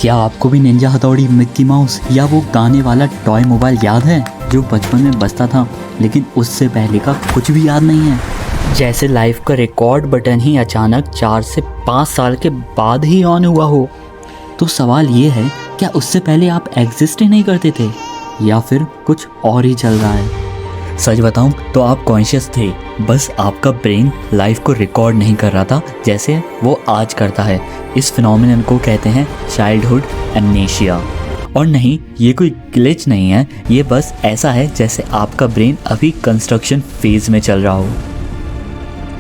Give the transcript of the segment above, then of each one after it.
क्या आपको भी निंजा हथौड़ी, मिक्की माउस या वो गाने वाला टॉय मोबाइल याद है जो बचपन में बजता था लेकिन उससे पहले का कुछ भी याद नहीं है? जैसे लाइफ का रिकॉर्ड बटन ही अचानक 4 से 5 साल के बाद ही ऑन हुआ हो। तो सवाल ये है, क्या उससे पहले आप एग्जिस्ट ही नहीं करते थे या फिर कुछ और ही चल रहा है? सच बताऊं तो आप कॉन्शियस थे, बस आपका ब्रेन लाइफ को रिकॉर्ड नहीं कर रहा था जैसे वो आज करता है। इस फिनोमिनन को कहते हैं चाइल्डहुड एमनेशिया। और नहीं, ये कोई ग्लिच नहीं है, ये बस ऐसा है जैसे आपका ब्रेन अभी कंस्ट्रक्शन फेज में चल रहा हो।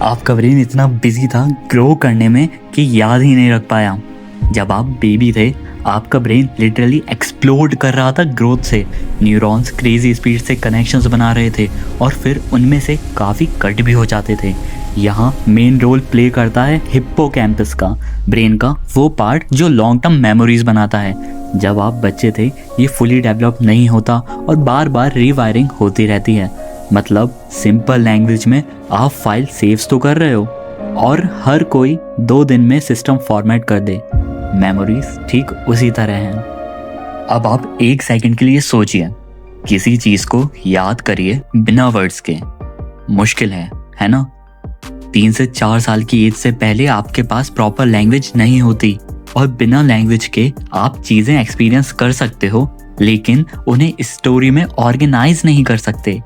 आपका ब्रेन इतना बिजी था ग्रो करने में कि याद ही नहीं रख पाया। जब आप बेबी थे आपका ब्रेन लिटरली एक्सप्लोड कर रहा था ग्रोथ से। न्यूरॉन्स क्रेजी स्पीड से कनेक्शंस बना रहे थे और फिर उनमें से काफ़ी कट भी हो जाते थे। यहाँ मेन रोल प्ले करता है हिप्पोकैम्पस का, ब्रेन का वो पार्ट जो लॉन्ग टर्म मेमोरीज बनाता है। जब आप बच्चे थे ये फुली डेवलप नहीं होता और बार बार रीवायरिंग होती रहती है। मतलब सिंपल लैंग्वेज में आप फाइल सेव्स तो कर रहे हो और हर कोई 2 दिन में सिस्टम फॉर्मेट कर दे। मेमोरीज ठीक उसी तरह हैं। अब आप 1 सेकंड के लिए सोचिए, किसी चीज को याद करिए बिना वर्ड्स के। मुश्किल है ना? 3 से 4 साल की एज से पहले आपके पास प्रॉपर लैंग्वेज नहीं होती और बिना लैंग्वेज के आप चीजें एक्सपीरियंस कर सकते हो लेकिन उन्हें स्टोरी में ऑर्गेनाइज नहीं कर सकते।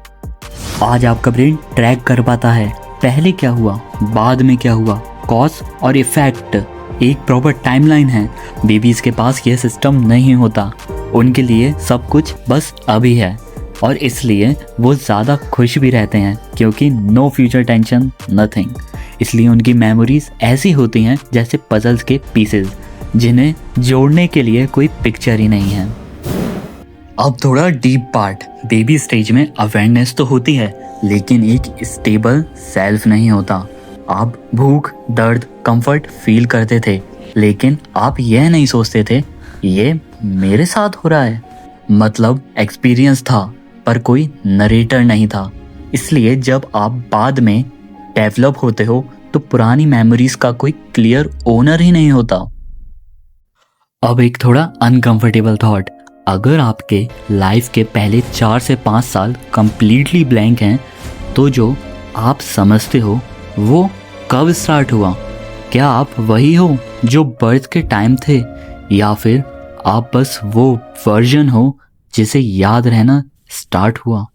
आज आपका ब्रेन ट्रैक कर पाता है पहले क्या हुआ, बाद में क्या हुआ, कॉज और इफेक्ट। एक प्रॉपर टाइमलाइन है। बेबीज के पास ये सिस्टम नहीं होता। उनके लिए सब कुछ बस अभी है और इसलिए वो ज़्यादा खुश भी रहते हैं क्योंकि नो फ्यूचर टेंशन, नथिंग। इसलिए उनकी मेमोरीज ऐसी होती हैं जैसे पजल्स के पीसेस जिन्हें जोड़ने के लिए कोई पिक्चर ही नहीं है। अब थोड़ा डीप पार्ट। बेबी स्टेज में अवेयरनेस तो होती है लेकिन एक स्टेबल सेल्फ नहीं होता। आप भूख, दर्द, कंफर्ट फील करते थे लेकिन आप यह नहीं सोचते थे ये मेरे साथ हो रहा है। मतलब एक्सपीरियंस था पर कोई नरेटर नहीं था। इसलिए जब आप बाद में डेवलप होते हो तो पुरानी मेमोरीज का कोई क्लियर ओनर ही नहीं होता। अब एक थोड़ा अनकंफर्टेबल थॉट। अगर आपके लाइफ के पहले 4 से 5 साल कंप्लीटली ब्लैंक हैं तो जो आप समझते हो वो कब स्टार्ट हुआ? क्या आप वही हो जो बर्थ के टाइम थे या फिर आप बस वो वर्जन हो जिसे याद रहना स्टार्ट हुआ?